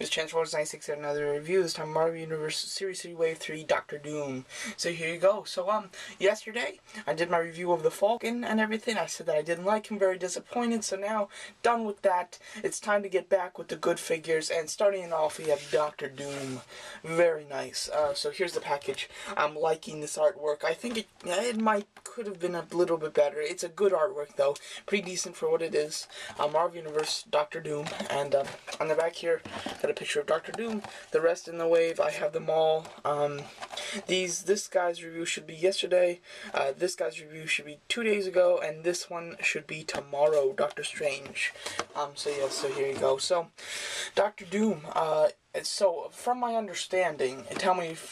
This Transformers 96 at another review. This time Marvel Universe Series 3 Wave 3 Doctor Doom. So here you go. So yesterday I did my review of the Falcon and everything. I said that I didn't like him, very disappointed. So now, done with that, it's time to get back with the good figures. And starting off, we have Doctor Doom. Very nice. So here's the package. I'm liking this artwork. I think it could have been a little bit better. It's a good artwork though. Pretty decent for what it is. Marvel Universe Doctor Doom. And on the back here, got a picture of Doctor Doom. The rest in the wave, I have them all. This guy's review should be yesterday. This guy's review should be 2 days ago, and this one should be tomorrow. Doctor Strange. So here you go. So, Doctor Doom. So, from my understanding, and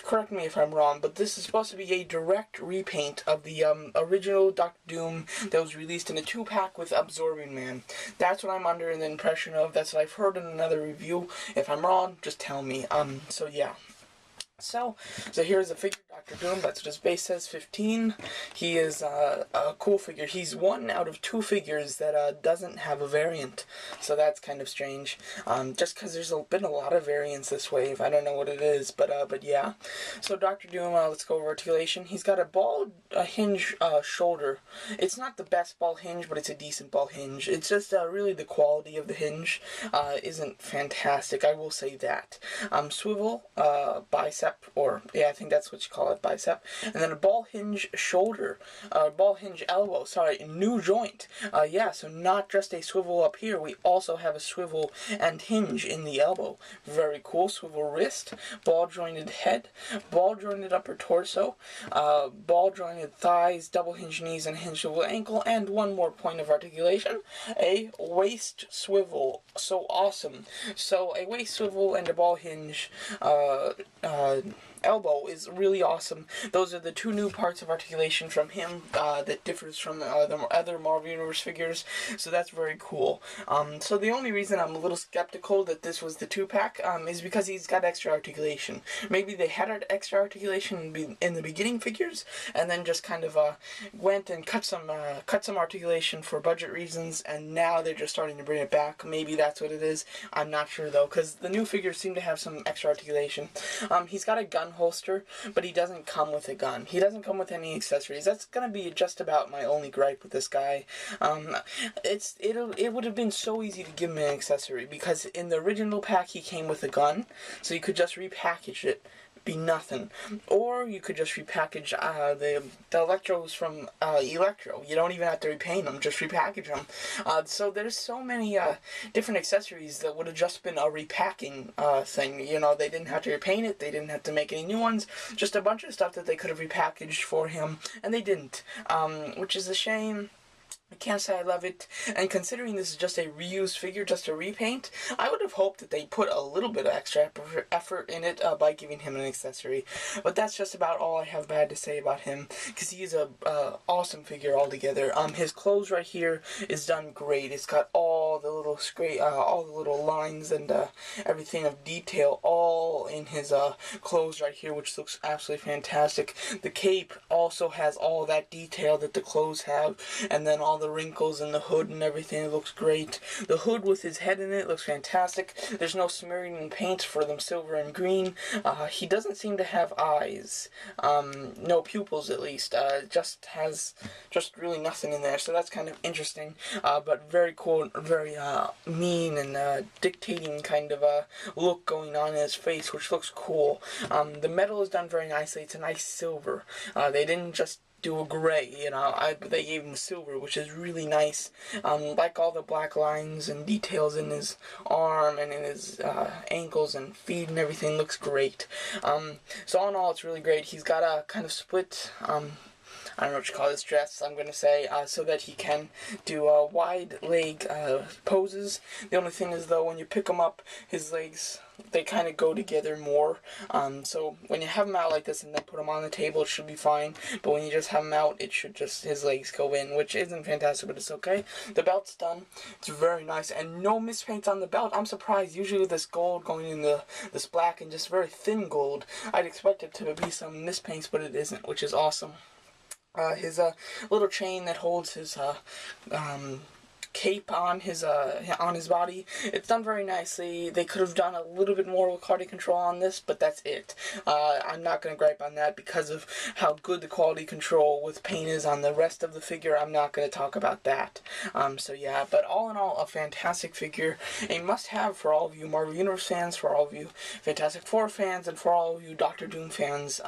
correct me if I'm wrong, but this is supposed to be a direct repaint of the original Doctor Doom that was released in a 2-pack with Absorbing Man. That's what I'm under the impression of. That's what I've heard in another review. If I'm wrong, just tell me. So yeah. So here's a figure, Doctor Doom. That's what his base says, 15. He is a cool figure. He's one out of 2 figures that doesn't have a variant. So that's kind of strange. Just because there's been a lot of variants this wave. I don't know what it is, but yeah. So Doctor Doom, let's go over articulation. He's got a ball hinge shoulder. It's not the best ball hinge, but it's a decent ball hinge. It's just really the quality of the hinge isn't fantastic. I will say that. Swivel, bicep. I think that's what you call it, bicep. And then a ball hinge shoulder, ball hinge elbow, new joint. So not just a swivel up here, we also have a swivel and hinge in the elbow. Very cool. Swivel wrist, ball jointed head, ball jointed upper torso, ball jointed thighs, double hinge knees, and hinge swivel ankle, and one more point of articulation, a waist swivel. So awesome. So a waist swivel and a ball hinge, elbow is really awesome. Those are the 2 new parts of articulation from him that differs from the other Marvel Universe figures, so that's very cool. So the only reason I'm a little skeptical that this was the 2-pack is because he's got extra articulation. Maybe they had extra articulation in the beginning figures, and then just kind of went and cut some articulation for budget reasons, and now they're just starting to bring it back. Maybe that's what it is. I'm not sure though, because the new figures seem to have some extra articulation. He's got a gun holster, but he doesn't come with a gun. He doesn't come with any accessories. That's gonna be just about my only gripe with this guy. It would have been so easy to give him an accessory, because in the original pack he came with a gun, so you could just repackage it. Be nothing. Or you could just repackage the electros from Electro. You don't even have to repaint them, just repackage them. So there's so many different accessories that would have just been a repacking thing. You know, they didn't have to repaint it, they didn't have to make any new ones, just a bunch of stuff that they could have repackaged for him, and they didn't, which is a shame. I can't say I love it, and considering this is just a reused figure, just a repaint, I would have hoped that they put a little bit of extra effort in it by giving him an accessory. But that's just about all I have bad to say about him, because he is a awesome figure altogether. His clothes right here is done great. It's got all the little lines and everything of detail all in his clothes right here, which looks absolutely fantastic. The cape also has all that detail that the clothes have, and then all the wrinkles and the hood and everything. It looks great. The hood with his head in it looks fantastic. There's no smearing in paint for them silver and green. He doesn't seem to have eyes. No pupils at least. Just has really nothing in there. So that's kind of interesting. But very cool, very mean and dictating kind of look going on in his face, which looks cool. The metal is done very nicely. It's a nice silver. They didn't just do a gray, they gave him silver, which is really nice. Like all the black lines and details in his arm and in his ankles and feet and everything looks great. So all in all, it's really great. He's got a kind of split, I don't know what you call this dress, I'm going to say, so that he can do wide leg poses. The only thing is, though, when you pick him up, his legs, they kind of go together more. So when you have him out like this and then put him on the table, it should be fine. But when you just have him out, it should just, his legs go in, which isn't fantastic, but it's okay. The belt's done. It's very nice. And no mispaints on the belt. I'm surprised. Usually with this gold going in this black and just very thin gold, I'd expect it to be some mispaints, but it isn't, which is awesome. His little chain that holds his cape on his body. It's done very nicely. They could have done a little bit more with quality control on this, but that's it. I'm not going to gripe on that because of how good the quality control with paint is on the rest of the figure. I'm not going to talk about that. So yeah, but all in all, a fantastic figure, a must-have for all of you Marvel Universe fans, for all of you Fantastic Four fans, and for all of you Doctor Doom fans.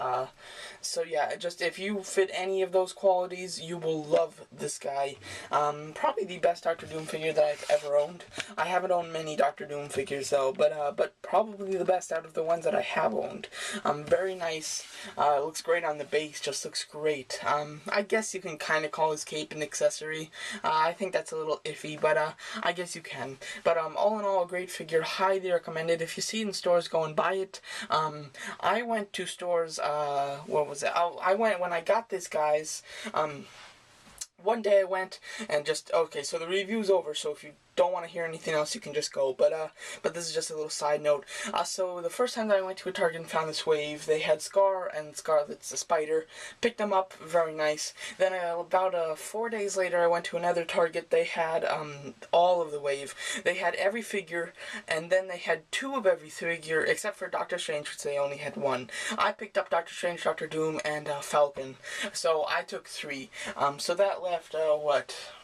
So yeah, just if you fit any of those qualities, you will love this guy. Probably the best Doctor Doom figure that I've ever owned. I haven't owned many Doctor Doom figures though, but probably the best out of the ones that I have owned. Very nice. Looks great on the base. Just looks great. I guess you can kind of call his cape an accessory. I think that's a little iffy, but I guess you can. But all in all, a great figure. Highly recommended. If you see it in stores, go and buy it. I went to stores. What was it? I went when I got this, guys. One day I went and just, okay, so the review's over, so if you don't want to hear anything else, you can just go, but this is just a little side note. So the first time that I went to a Target and found this wave, they had Scar and Scarlet's the Spider. Picked them up, very nice. Then about 4 days later, I went to another Target. They had all of the wave. They had every figure, and then they had 2 of every figure, except for Doctor Strange, which they only had 1. I picked up Doctor Strange, Doctor Doom, and Falcon, so I took 3. So that left,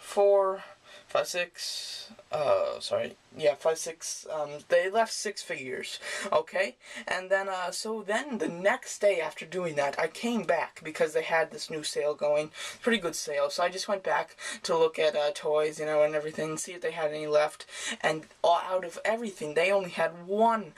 4, 5, 6, 5, 6, they left 6 figures, okay, and then, so then the next day after doing that, I came back, because they had this new sale going, pretty good sale, so I just went back to look at, toys, you know, and everything, see if they had any left, and out of everything, they only had 1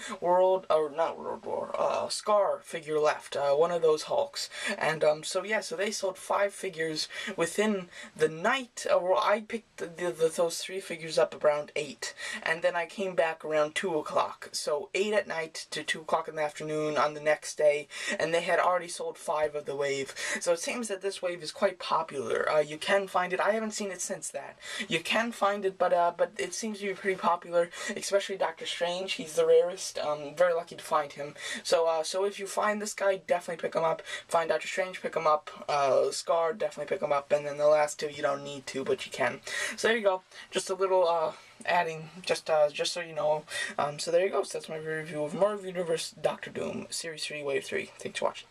Scar figure left, one of those Hulks, and, so yeah, so they sold 5 figures within the night. I picked those 3 figures up around 8, and then I came back around 2 o'clock, so 8 at night to 2 o'clock in the afternoon on the next day, and they had already sold 5 of the wave. So it seems that this wave is quite popular. You can find it. I haven't seen it since that. You can find it, but it seems to be pretty popular, especially Doctor Strange. He's the rarest. Very lucky to find him. So if you find this guy, definitely pick him up. Find Doctor Strange, pick him up. Scar, definitely pick him up, and then the last 2 you don't need to, but you can. So there you go. Just a little adding, just so you know. So there you go. So that's my review of Marvel Universe Doctor Doom Series 3 Wave 3. Thanks for watching.